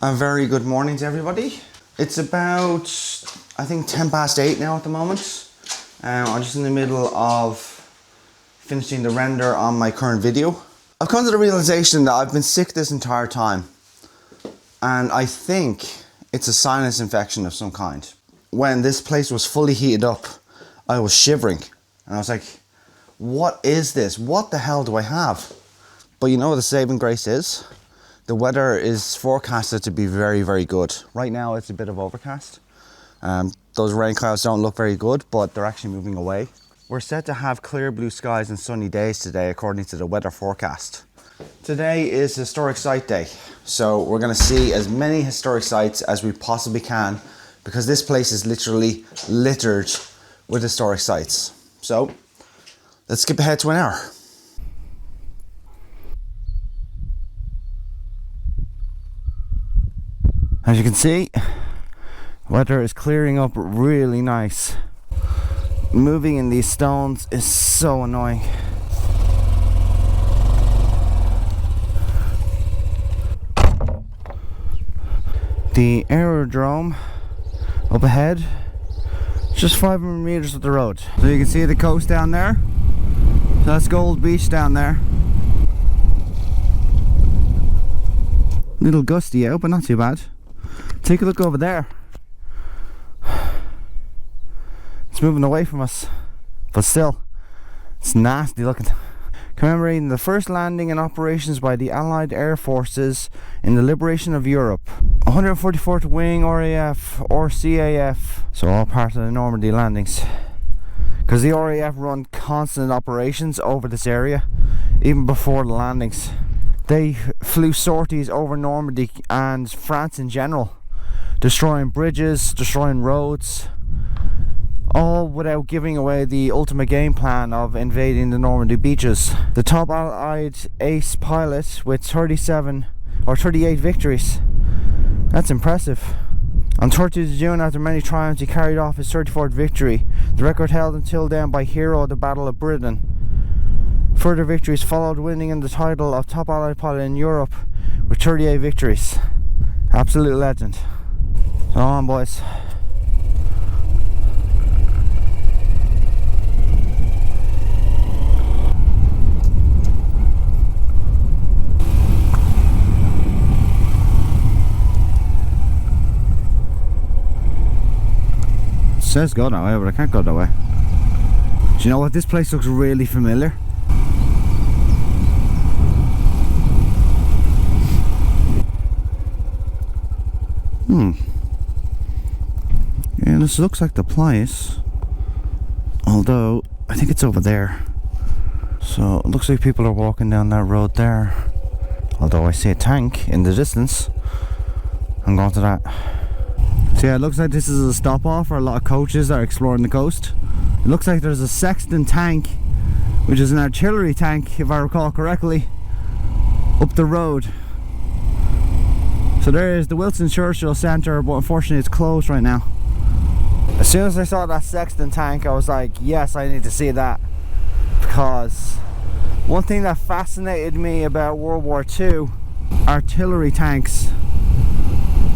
A very good morning to everybody. It's about, I think, 10 past 8 now at the moment. I'm just in the middle of finishing the render on my current video. I've come to the realization that I've been sick this entire time, and I think it's a sinus infection of some kind. When this place was fully heated up, I was shivering, and I was like, what is this? What the hell do I have? But you know what the saving grace is? The weather is forecasted to be very, very good. Right now it's a bit of overcast. Those rain clouds don't look very good, but they're actually moving away. We're set to have clear blue skies and sunny days today, according to the weather forecast. Today is Historic Site Day, so we're going to see as many historic sites as we possibly can, because this place is literally littered with historic sites. So let's skip ahead to an hour. As you can see, weather is clearing up really nice. Moving in these stones is so annoying. The aerodrome up ahead, just 500 meters up the road. So you can see the coast down there. So that's Gold Beach down there. Little gusty out, but not too bad. Take a look over there. It's moving away from us, but still, it's nasty looking. Commemorating the first landing and operations by the Allied Air Forces in the liberation of Europe. 144th Wing RAF or CAF, so all part of the Normandy landings. Because the RAF run constant operations over this area, even before the landings. They flew sorties over Normandy and France in general, destroying bridges, destroying roads, all without giving away the ultimate game plan of invading the Normandy beaches. The top Allied ace pilot with 37 or 38 victories. That's impressive. On 30th of June, after many triumphs, he carried off his 34th victory, the record held until then by hero of the Battle of Britain. Further victories followed, winning in the title of top Allied pilot in Europe with 38 victories. Absolute legend. So on, boys. It says go that way, but I can't go that way. Do you know what? This place looks really familiar. Yeah, this looks like the place, although I think it's over there. So it looks like people are walking down that road there, although I see a tank in the distance. I'm going to that. So yeah, it looks like this is a stop off for a lot of coaches that are exploring the coast. It looks like there's a Sexton tank, which is an artillery tank if I recall correctly, up the road. So there is the Wilson Churchill Centre, but unfortunately it's closed right now. As soon as I saw that Sexton tank, I was like, yes, I need to see that. Because one thing that fascinated me about World War II, artillery tanks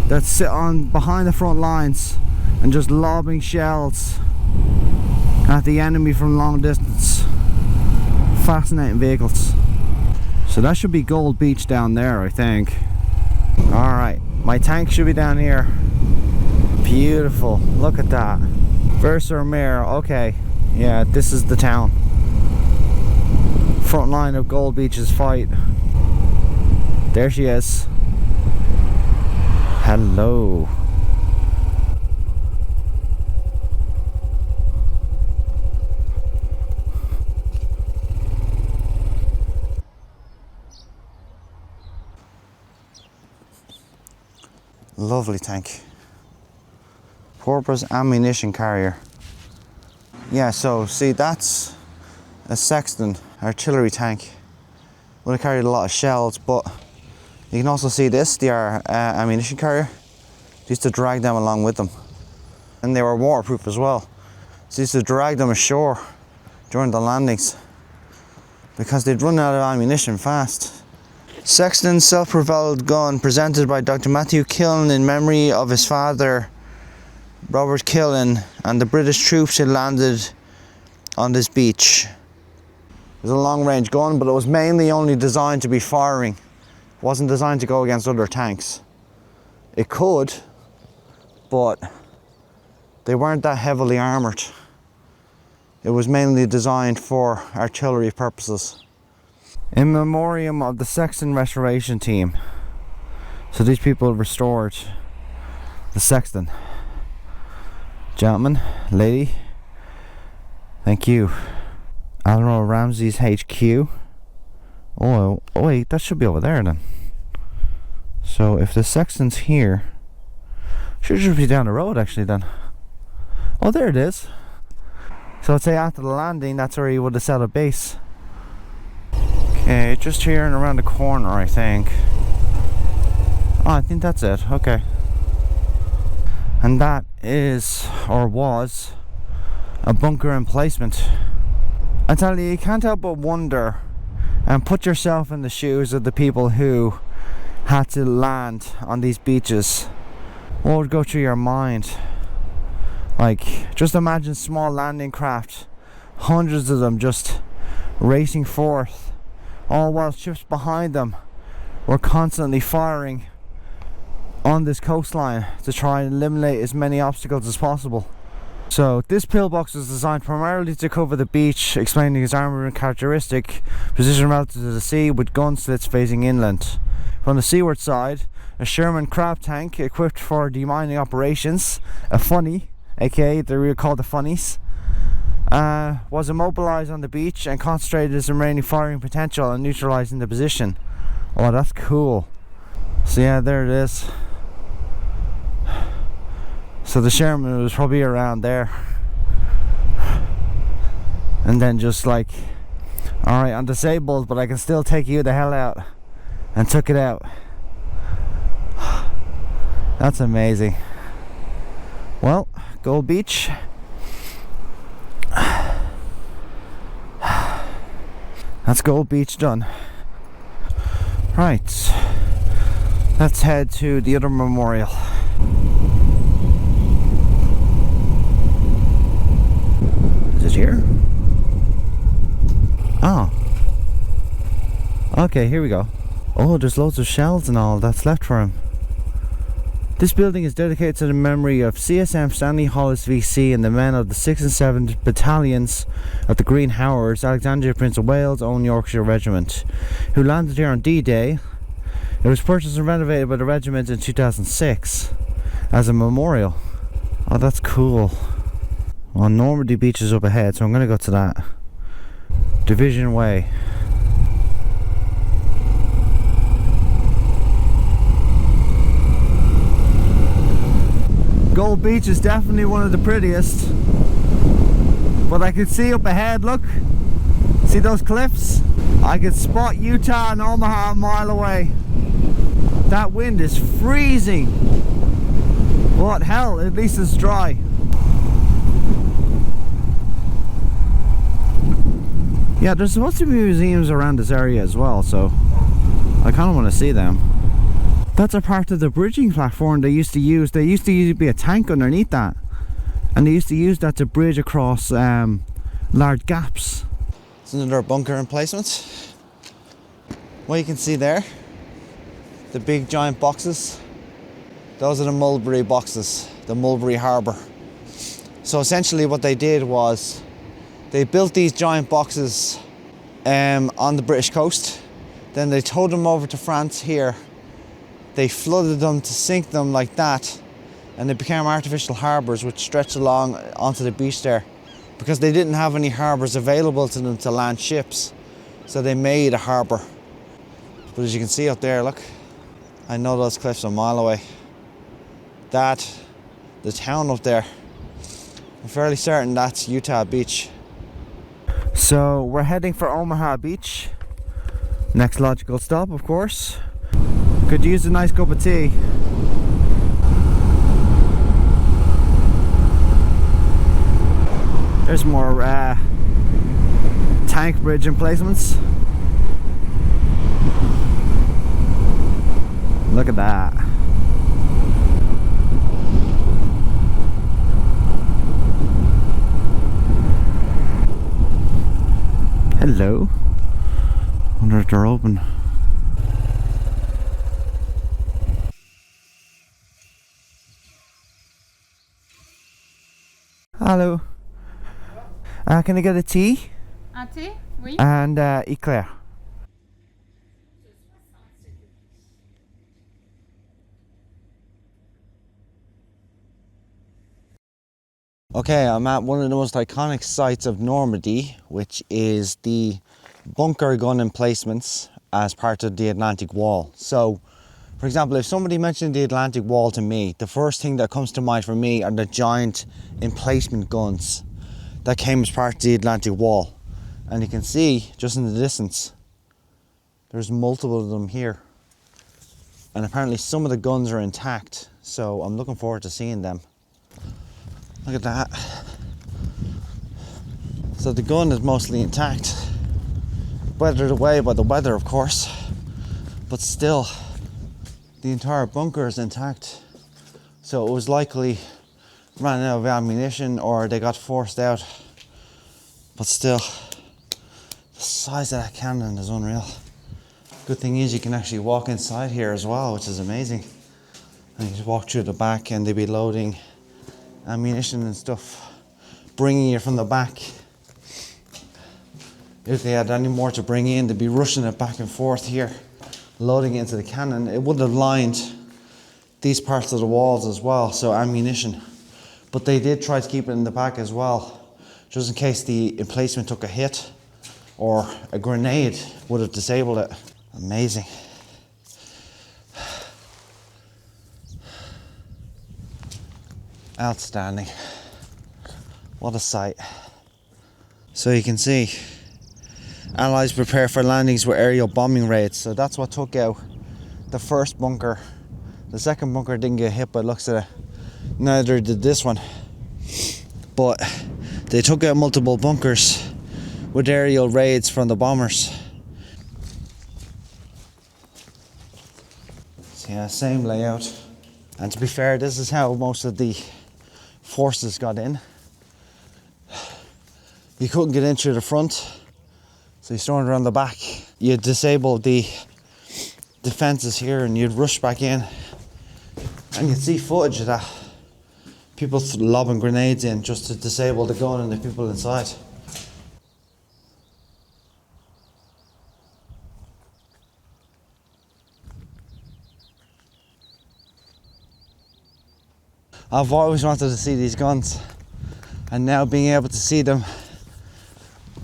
that sit on behind the front lines and just lobbing shells at the enemy from long distance. Fascinating vehicles. So that should be Gold Beach down there, I think. Alright, my tank should be down here. Beautiful, look at that. Versailles, okay, yeah, this is the town. Front line of Gold Beach's fight. There she is. Hello. Lovely tank. Purpose ammunition carrier. Yeah, so see, that's a Sexton artillery tank. Would have carried a lot of shells, but you can also see this, the ammunition carrier. They used to drag them along with them, and they were waterproof as well. So they used to drag them ashore during the landings because they'd run out of ammunition fast. Sexton's self-propelled gun presented by Dr. Matthew Killen in memory of his father, Robert Killen, and the British troops who landed on this beach. It was a long-range gun, but it was mainly only designed to be firing. It wasn't designed to go against other tanks. It could, but they weren't that heavily armoured. It was mainly designed for artillery purposes. In memoriam of the Sexton restoration team. So these people restored the Sexton. Gentlemen, lady, thank you. Admiral Ramsey's HQ. Oh wait, that should be over there then. So if the Sexton's here, should just be down the road actually then. Oh, there it is. So I'd say after the landing, that's where he would have set a base. Okay, just here and around the corner, I think. Oh, I think that's it. Okay. And that is, or was, a bunker emplacement. I tell you, you can't help but wonder and put yourself in the shoes of the people who had to land on these beaches. What would go through your mind? Like, just imagine small landing craft, hundreds of them just racing forth, all while ships behind them were constantly firing on this coastline to try and eliminate as many obstacles as possible. So this pillbox was designed primarily to cover the beach, explaining its armament characteristic position relative to the sea with gun slits facing inland. From the seaward side, a Sherman crab tank equipped for demining operations, a funny, aka they were called the funnies, was immobilized on the beach and concentrated its remaining firing potential on neutralizing the position. Oh, that's cool. So yeah, there it is. So the Sherman was probably around there, and then just like, alright, I'm disabled, but I can still take you the hell out, and took it out. That's amazing. Well, Gold Beach. That's Gold Beach done. Right, let's head to the other memorial. Is it here? Oh. Okay, here we go. Oh, there's loads of shells and all that's left for him. This building is dedicated to the memory of CSM Stanley Hollis VC and the men of the 6th and 7th Battalions of the Green Howards, Alexandria Prince of Wales Own Yorkshire Regiment, who landed here on D-Day. It was purchased and renovated by the regiment in 2006 as a memorial. Oh, that's cool. Well, Normandy Beach is up ahead, so I'm going to go to that. Division Way. Gold Beach is definitely one of the prettiest, but I can see up ahead, look, see those cliffs? I can spot Utah and Omaha a mile away. That wind is freezing. What hell, at least it's dry. Yeah, there's supposed to be museums around this area as well, so I kind of want to see them. That's a part of the bridging platform they used to use. There used to be a tank underneath that, and they used to use that to bridge across large gaps. It's another bunker emplacement. What you can see there, the big giant boxes, those are the Mulberry boxes, the Mulberry Harbour. So essentially what they did was they built these giant boxes on the British coast, then they towed them over to France here. They flooded them to sink them like that, and they became artificial harbours which stretched along onto the beach there, because they didn't have any harbours available to them to land ships, so they made a harbour. But as you can see up there, look, I know those cliffs a mile away. The town up there, I'm fairly certain that's Utah Beach. So we're heading for Omaha Beach. Next logical stop, of course. Could use a nice cup of tea. There's more tank bridge emplacements. Look at that. Hello. Wonder if they're open. Hello. Can I get a tea? Un thé? Oui. And eclair. Okay, I'm at one of the most iconic sites of Normandy, which is the bunker gun emplacements as part of the Atlantic Wall. So, for example, if somebody mentioned the Atlantic Wall to me, the first thing that comes to mind for me are the giant emplacement guns that came as part of the Atlantic Wall. And you can see, just in the distance, there's multiple of them here. And apparently some of the guns are intact, so I'm looking forward to seeing them. Look at that. So the gun is mostly intact, weathered away by the weather, of course, but still the entire bunker is intact. So it was likely ran out of ammunition or they got forced out, but still the size of that cannon is unreal. Good thing is you can actually walk inside here as well, which is amazing. And you just walk through the back and they'll be loading ammunition and stuff, bringing it from the back. If they had any more to bring in, they'd be rushing it back and forth here, loading it into the cannon. It would have lined these parts of the walls as well, so ammunition. But they did try to keep it in the back as well, just in case the emplacement took a hit or a grenade would have disabled it. Amazing. Outstanding. What a sight. So you can see, Allies prepare for landings with aerial bombing raids. So that's what took out the first bunker. The second bunker didn't get hit by the looks of it. Neither did this one. But they took out multiple bunkers with aerial raids from the bombers. So yeah, same layout. And to be fair, this is how most of the forces got in. You couldn't get in through the front, so you stormed around the back. You disabled the defences here and you'd rush back in, and you'd see footage of that. People lobbing grenades in just to disable the gun and the people inside. I've always wanted to see these guns, and now being able to see them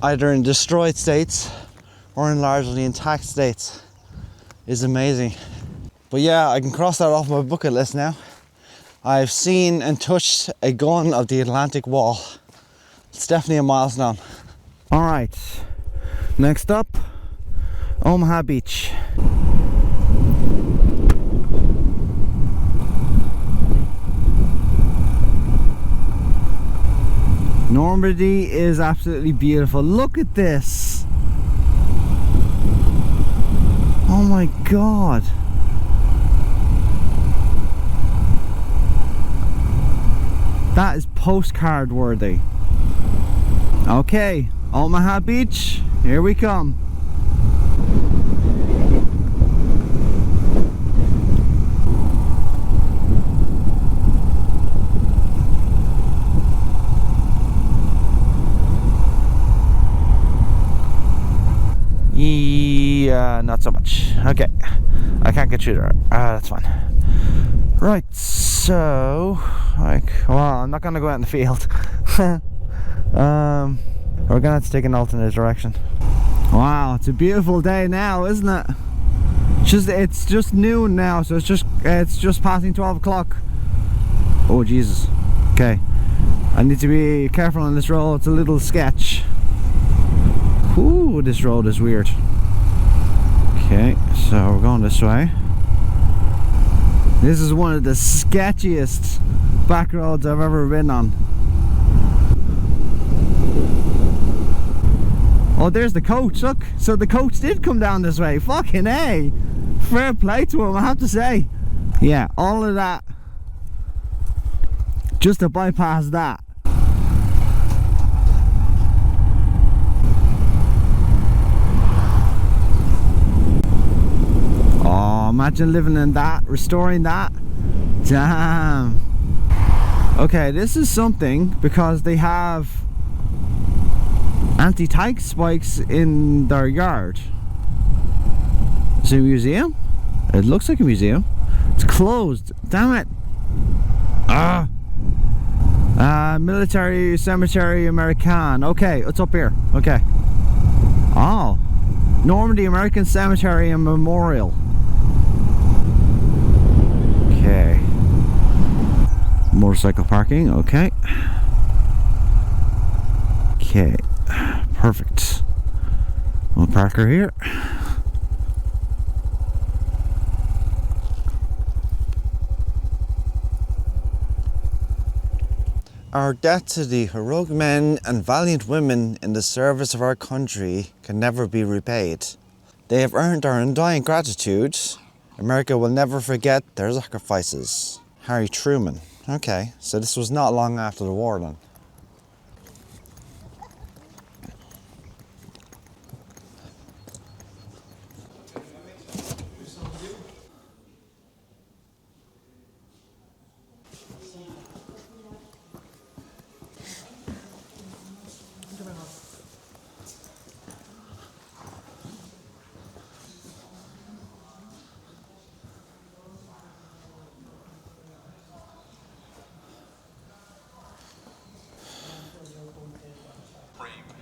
either in destroyed states or in largely intact states is amazing. But yeah, I can cross that off my bucket list now. I've seen and touched a gun of the Atlantic Wall. It's definitely a milestone. All right, next up, Omaha Beach. Normandy is absolutely beautiful. Look at this. Oh my God. That is postcard worthy. Okay, Omaha Beach, here we come. Yeah, not so much. Okay, I can't get through there. That's fine. Right, so, well, I'm not gonna go out in the field. We're gonna have to take an alternate direction. Wow, it's a beautiful day now, isn't it? It's just noon now, so it's just passing 12 o'clock. Oh Jesus. Okay, I need to be careful on this road. It's a little sketch. Ooh, this road is weird. Okay, so we're going this way. This is one of the sketchiest back roads I've ever been on. Oh, there's the coach, look. So the coach did come down this way. Fucking A. Fair play to him, I have to say. Yeah, all of that just to bypass that. Oh, imagine living in that, restoring that. Damn. Okay, this is something because they have anti-tank spikes in their yard. It's a museum? It looks like a museum. It's closed. Damn it. Military Cemetery American. Okay, it's up here. Okay. Oh. Normandy American Cemetery and Memorial. Okay. Motorcycle parking. Okay. Okay. Perfect. We'll park her here. Our debt to the heroic men and valiant women in the service of our country can never be repaid. They have earned our undying gratitude. America will never forget their sacrifices. Harry Truman. Okay, so this was not long after the war then.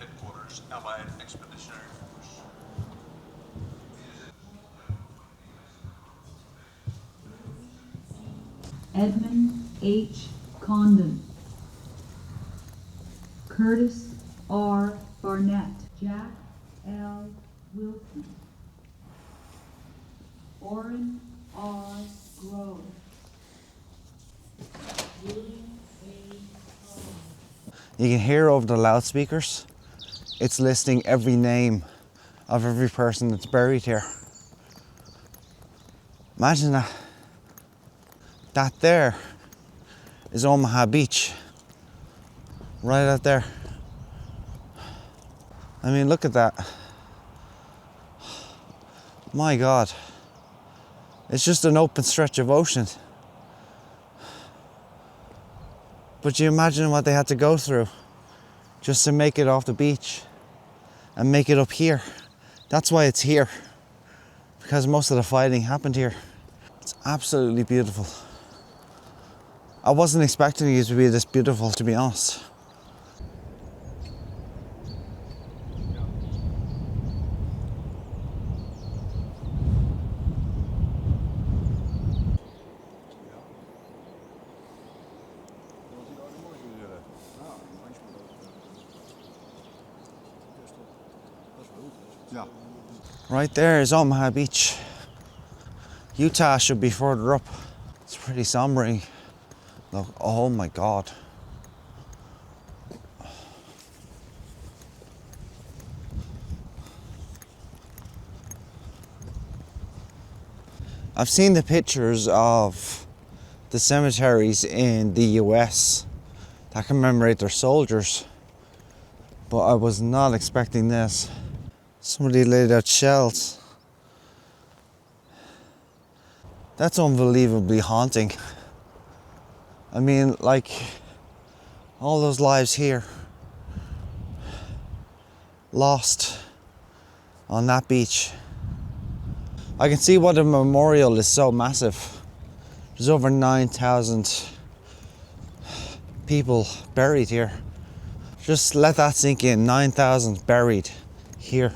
Headquarters, Allied Expeditionary Force. Edmund H. Condon, Curtis R. Barnett, Jack L. Wilson, Orrin R. Grove, William A. Collins. You can hear over the loudspeakers, it's listing every name of every person that's buried here. Imagine that. That there is Omaha Beach. Right out there. I mean, look at that. My God. It's just an open stretch of ocean. But you imagine what they had to go through just to make it off the beach and make it up here. That's why it's here, because most of the fighting happened here. It's absolutely beautiful. I wasn't expecting it to be this beautiful, to be honest. Right there is Omaha Beach. Utah should be further up. It's pretty sombering. Look, oh my God. I've seen the pictures of the cemeteries in the US that commemorate their soldiers, but I was not expecting this. Somebody laid out shells. That's unbelievably haunting. I mean, like, all those lives here lost on that beach. I can see why the memorial is so massive. There's over 9,000 people buried here. Just let that sink in, 9,000 buried here.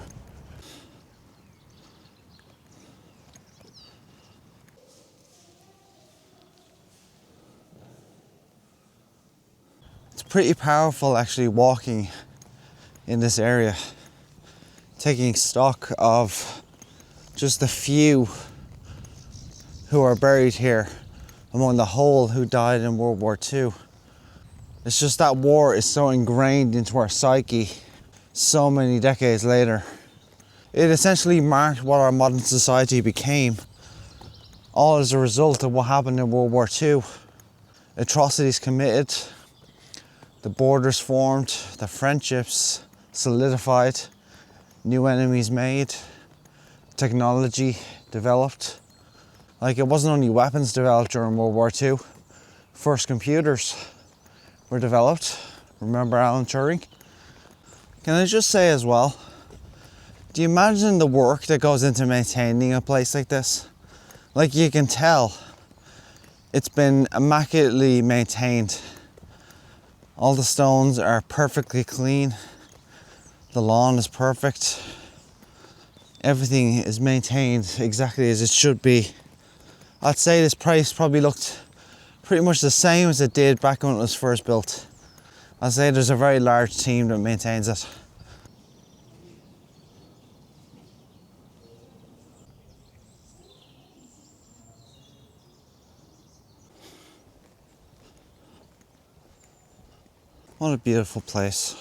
It's pretty powerful actually walking in this area, taking stock of just the few who are buried here among the whole who died in World War II. It's just that war is so ingrained into our psyche so many decades later. It essentially marked what our modern society became all as a result of what happened in World War II. Atrocities committed, the borders formed, the friendships solidified, new enemies made, technology developed. Like, it wasn't only weapons developed during World War II. First computers were developed. Remember Alan Turing? Can I just say as well, do you imagine the work that goes into maintaining a place like this? Like, you can tell it's been immaculately maintained. All the stones are perfectly clean. The lawn is perfect. Everything is maintained exactly as it should be. I'd say this place probably looked pretty much the same as it did back when it was first built. I'd say there's a very large team that maintains it. What a beautiful place.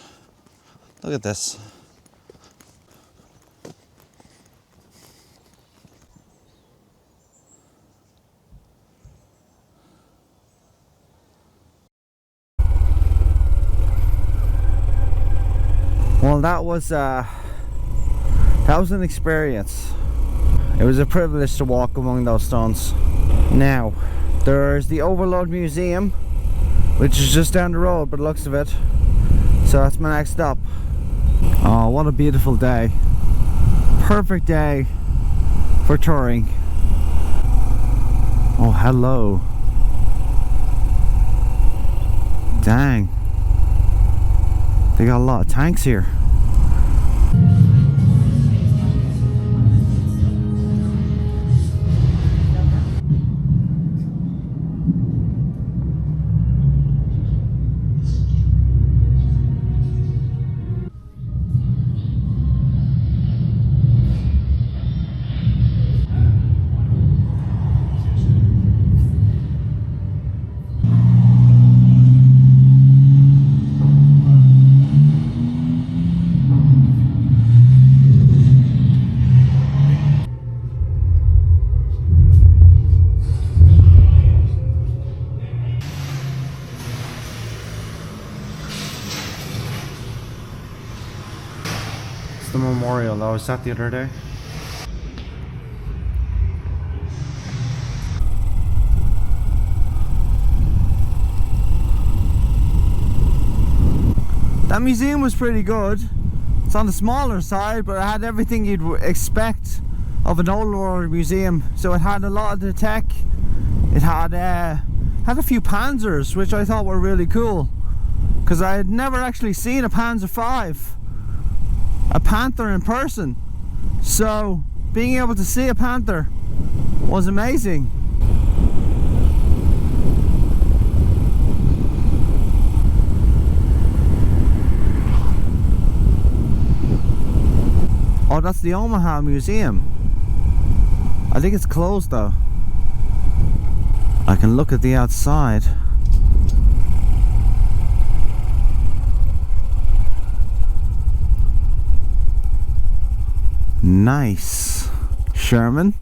Look at this. Well, that was an experience. It was a privilege to walk among those stones. Now, there's the Overload Museum, which is just down the road by the looks of it. So that's my next stop. Oh, what a beautiful day. Perfect day for touring. Oh, hello. Dang. They got a lot of tanks here. The memorial, I was at the other day. That museum was pretty good. It's on the smaller side, but it had everything you'd expect of an old world museum. So it had a lot of the tech. It had a few Panzers, which I thought were really cool, because I had never actually seen a Panzer V. A Panther in person, so being able to see a Panther was amazing. Oh, that's the Omaha Museum. I think it's closed though. I can look at the outside. Nice. Sherman.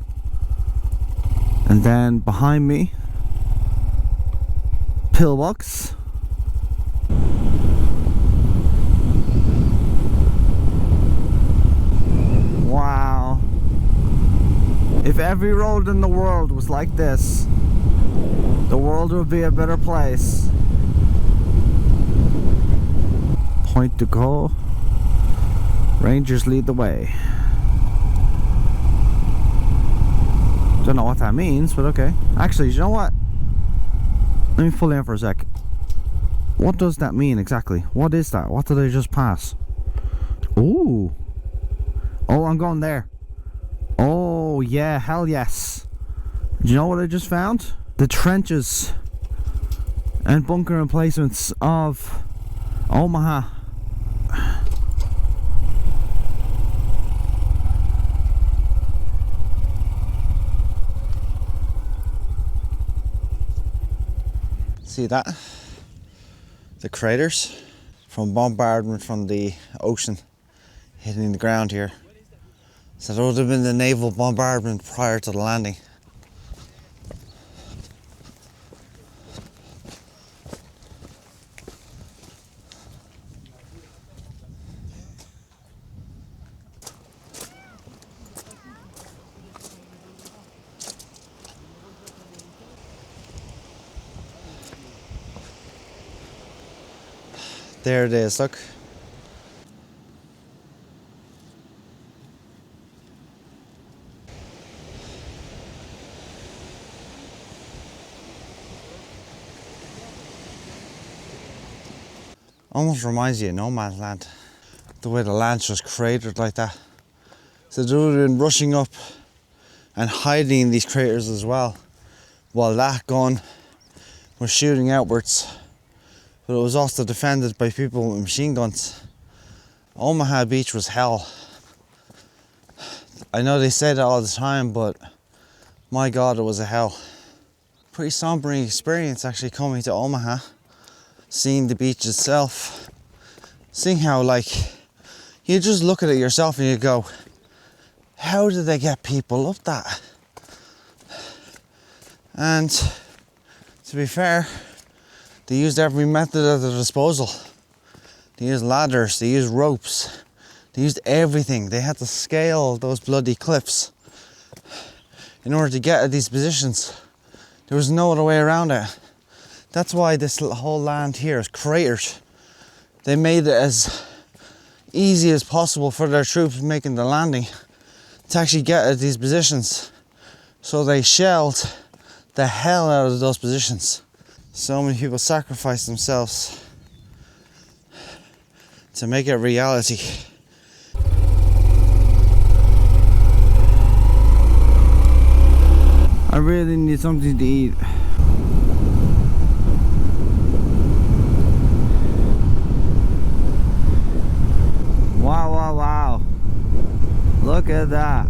And then behind me, pillbox. Wow. If every road in the world was like this, the world would be a better place. Point to go. Rangers lead the way. Don't know what that means, but okay. Actually, you know what? Let me pull in for a sec. What does that mean exactly? What is that? What did I just pass? Ooh. Oh, I'm going there. Oh, yeah, hell yes. Do you know what I just found? The trenches and bunker emplacements of Omaha. See that? The craters from bombardment from the ocean hitting the ground here. So that would have been the naval bombardment prior to the landing. There it is, look. Almost reminds you of no man's land. The way the land's just cratered like that. So they would have been rushing up and hiding in these craters as well, while that gun was shooting outwards. But it was also defended by people with machine guns. Omaha Beach was hell. I know they say that all the time, but my God, it was a hell. Pretty sombering experience actually coming to Omaha, seeing the beach itself, seeing how like, you just look at it yourself and you go, how did they get people up that? And to be fair, they used every method at their disposal. They used ladders, they used ropes, they used everything. They had to scale those bloody cliffs in order to get at these positions. There was no other way around it. That's why this whole land here is cratered. They made it as easy as possible for their troops making the landing to actually get at these positions. So they shelled the hell out of those positions. So many people sacrificed themselves to make it a reality. I really need something to eat. Wow, wow, wow. Look at that.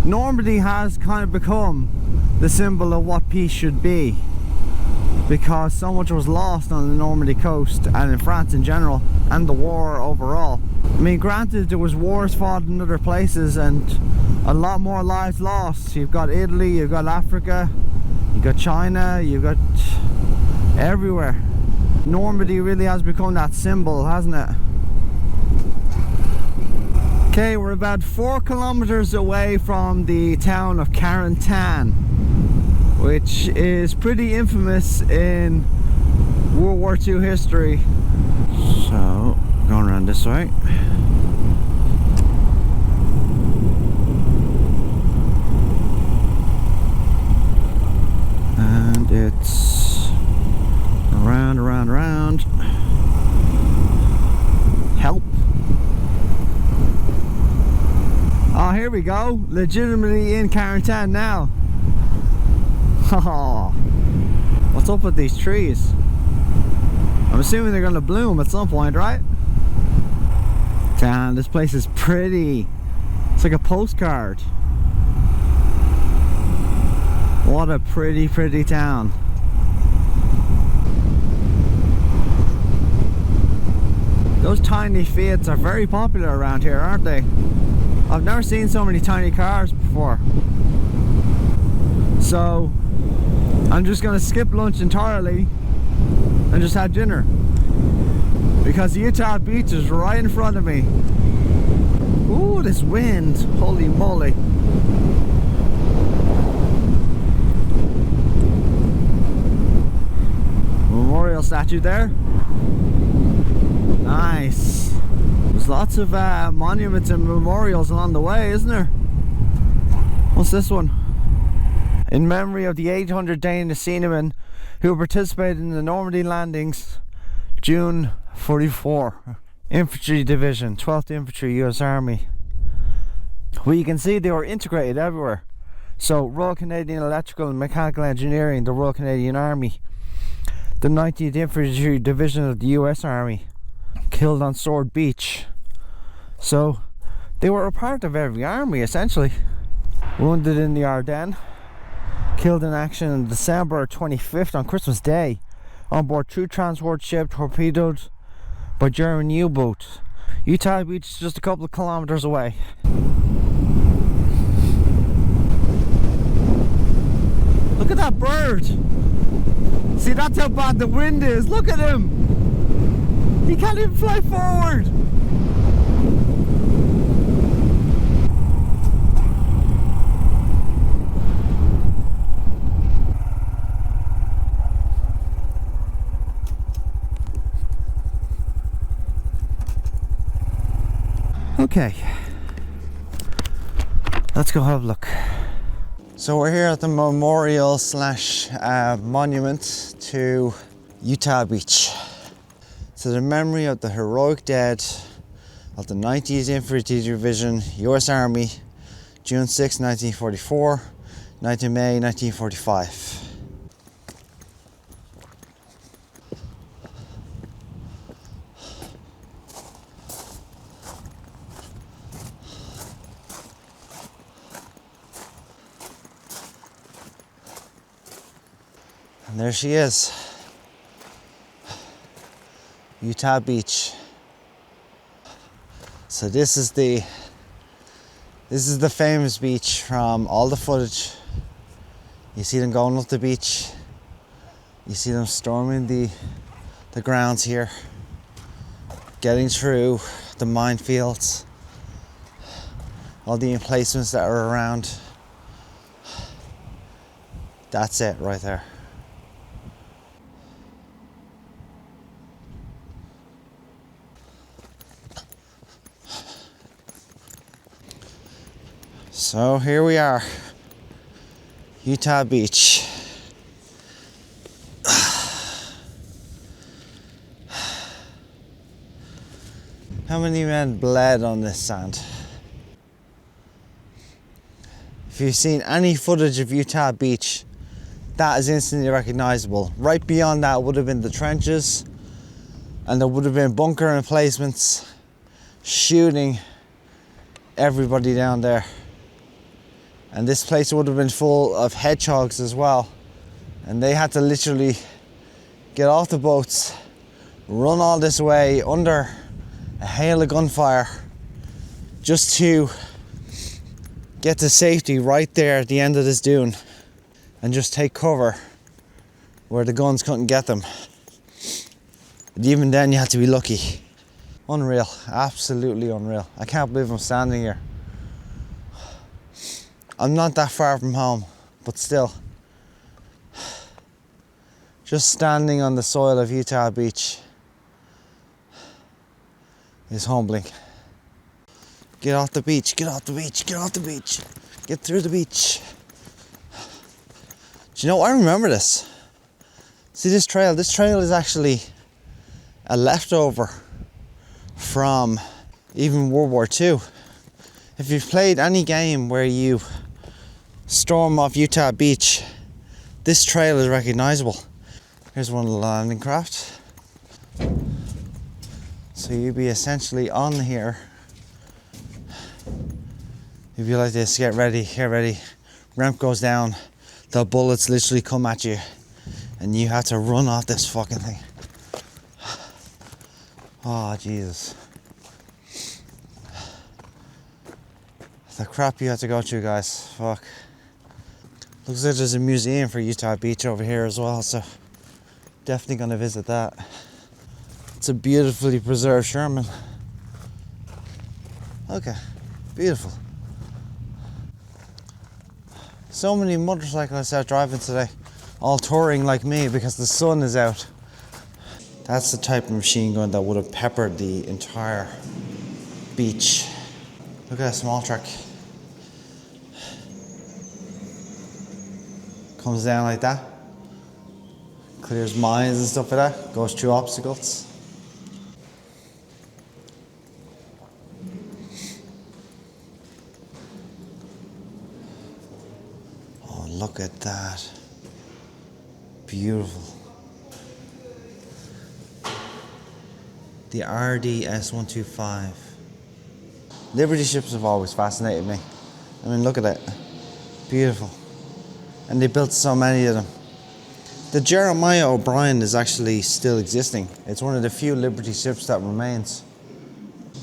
Normandy has kind of become the symbol of what peace should be, because so much was lost on the Normandy coast and in France in general, and the war overall. I mean, granted, there was wars fought in other places and a lot more lives lost. You've got Italy, you've got Africa, you've got China, you've got everywhere. Normandy really has become that symbol, hasn't it? Okay, we're about 4 kilometers away from the town of Carentan, which is pretty infamous in World War II history. So, going around this way. And it's around, around, around. Help. Oh, here we go. Legitimately in Carentan now. Oh, what's up with these trees? I'm assuming they're gonna bloom at some point, right? Damn, this place is pretty. It's like a postcard. What a pretty, pretty town. Those tiny Fiats are very popular around here, aren't they? I've never seen so many tiny cars before. So I'm just gonna skip lunch entirely and just have dinner, because the Utah Beach is right in front of me. Ooh, this wind, holy moly. Memorial statue there. Nice. There's lots of monuments and memorials along the way, isn't there? What's this one? In memory of the 800 Danish seamen who participated in the Normandy landings, June 44. Infantry Division, 12th Infantry, US Army. Well, you can see they were integrated everywhere. So, Royal Canadian Electrical and Mechanical Engineering, the Royal Canadian Army. The 19th Infantry Division of the US Army, killed on Sword Beach. So, they were a part of every army, essentially. Wounded in the Ardennes. Killed in action on December 25th on Christmas Day on board troop transport ship torpedoed by German U-boat. Utah Beach is just a couple of kilometers away. Look at that bird! See, that's how bad the wind is. Look at him! He can't even fly forward! Okay, let's go have a look. So we're here at the memorial slash monument to Utah Beach. So the memory of the heroic dead of the 90th Infantry Division, US Army, June 6, 1944, 19 May 1945. And there she is, Utah Beach. So this is the famous beach from all the footage. You see them going up the beach. You see them storming the grounds here, getting through the minefields, all the emplacements that are around. That's it right there. So here we are, Utah Beach. How many men bled on this sand? If you've seen any footage of Utah Beach, that is instantly recognizable. Right beyond that would have been the trenches, and there would have been bunker emplacements shooting everybody down there. And this place would have been full of hedgehogs as well. And they had to literally get off the boats, run all this way under a hail of gunfire just to get to safety right there at the end of this dune and just take cover where the guns couldn't get them. But even then you had to be lucky. Unreal, absolutely unreal. I can't believe I'm standing here. I'm not that far from home, but still, just standing on the soil of Utah Beach is humbling. Get off the beach, get off the beach, get off the beach, get through the beach. Do you know, I remember this. See this trail? This trail is actually a leftover from even World War II. If you've played any game where you storm off Utah Beach, this trail is recognizable. Here's one of the landing craft. So you'd be essentially on here. You'd be like this, get ready, get ready. Ramp goes down, the bullets literally come at you, and you have to run off this fucking thing. Oh, Jesus. The crap you have to go through, guys. Fuck. Looks like there's a museum for Utah Beach over here as well, so definitely gonna visit that. It's a beautifully preserved Sherman. Okay, beautiful. So many motorcyclists out driving today, all touring like me because the sun is out. That's the type of machine gun that would have peppered the entire beach. Look at that small truck. Comes down like that. Clears mines and stuff like that. Goes through obstacles. Oh, look at that. Beautiful. The RDS-125. Liberty ships have always fascinated me. I mean, look at it. Beautiful. And they built so many of them. The Jeremiah O'Brien is actually still existing. It's one of the few Liberty ships that remains.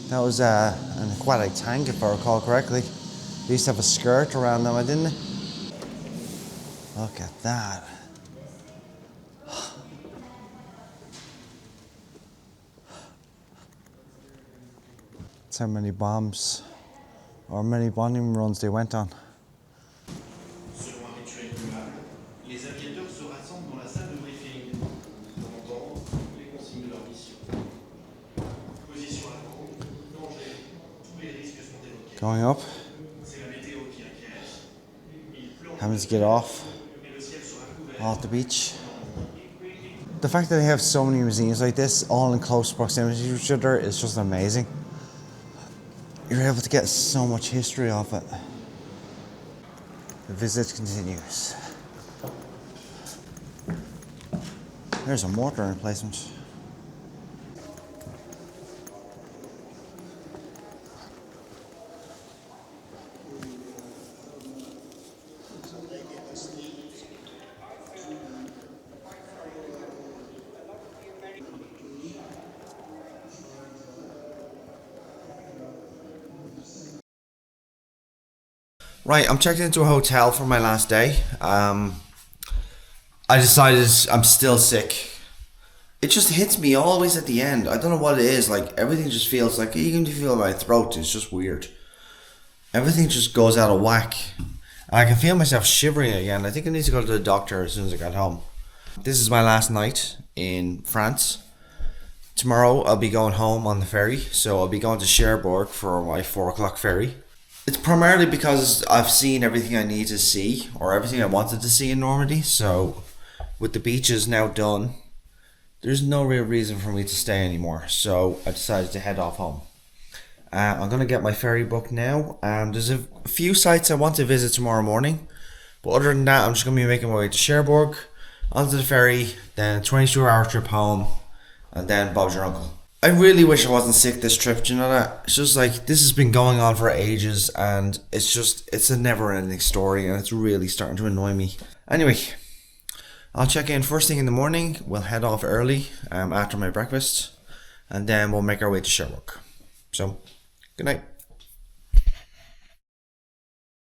That was an aquatic tank, if I recall correctly. They used to have a skirt around them, didn't they? Look at that. That's how many bombs or many bombing runs they went on. Selon un rituel immuable, les aviateurs se rassemblent dans la salle de briefing pour entendre les consignes de leur mission. Position à l'avant, danger, tous les risques. Going up. Having to get off the beach. The fact that they have so many museums like this, all in close proximity to each other, is just amazing. You're able to get so much history off it. The visit continues. There's a mortar replacement. Right, I'm checked into a hotel for my last day. I decided I'm still sick. It just hits me always at the end. I don't know what it is. Like, everything just feels like, even if you feel my throat, it's just weird. Everything just goes out of whack. And I can feel myself shivering again. I think I need to go to the doctor as soon as I get home. This is my last night in France. Tomorrow I'll be going home on the ferry. So I'll be going to Cherbourg for my 4 o'clock ferry. It's primarily because I've seen everything I need to see, or everything I wanted to see in Normandy. So with the beaches now done, there's no real reason for me to stay anymore. So I decided to head off home. I'm going to get my ferry booked now. There's a few sites I want to visit tomorrow morning. But other than that, I'm just going to be making my way to Cherbourg, onto the ferry, then a 22-hour trip home, and then Bob's your uncle. I really wish I wasn't sick this trip, do you know that? It's just like, this has been going on for ages, and it's a never-ending story, and it's really starting to annoy me. Anyway, I'll check in first thing in the morning. We'll head off early after my breakfast, and then we'll make our way to Sherbrooke. So, good night.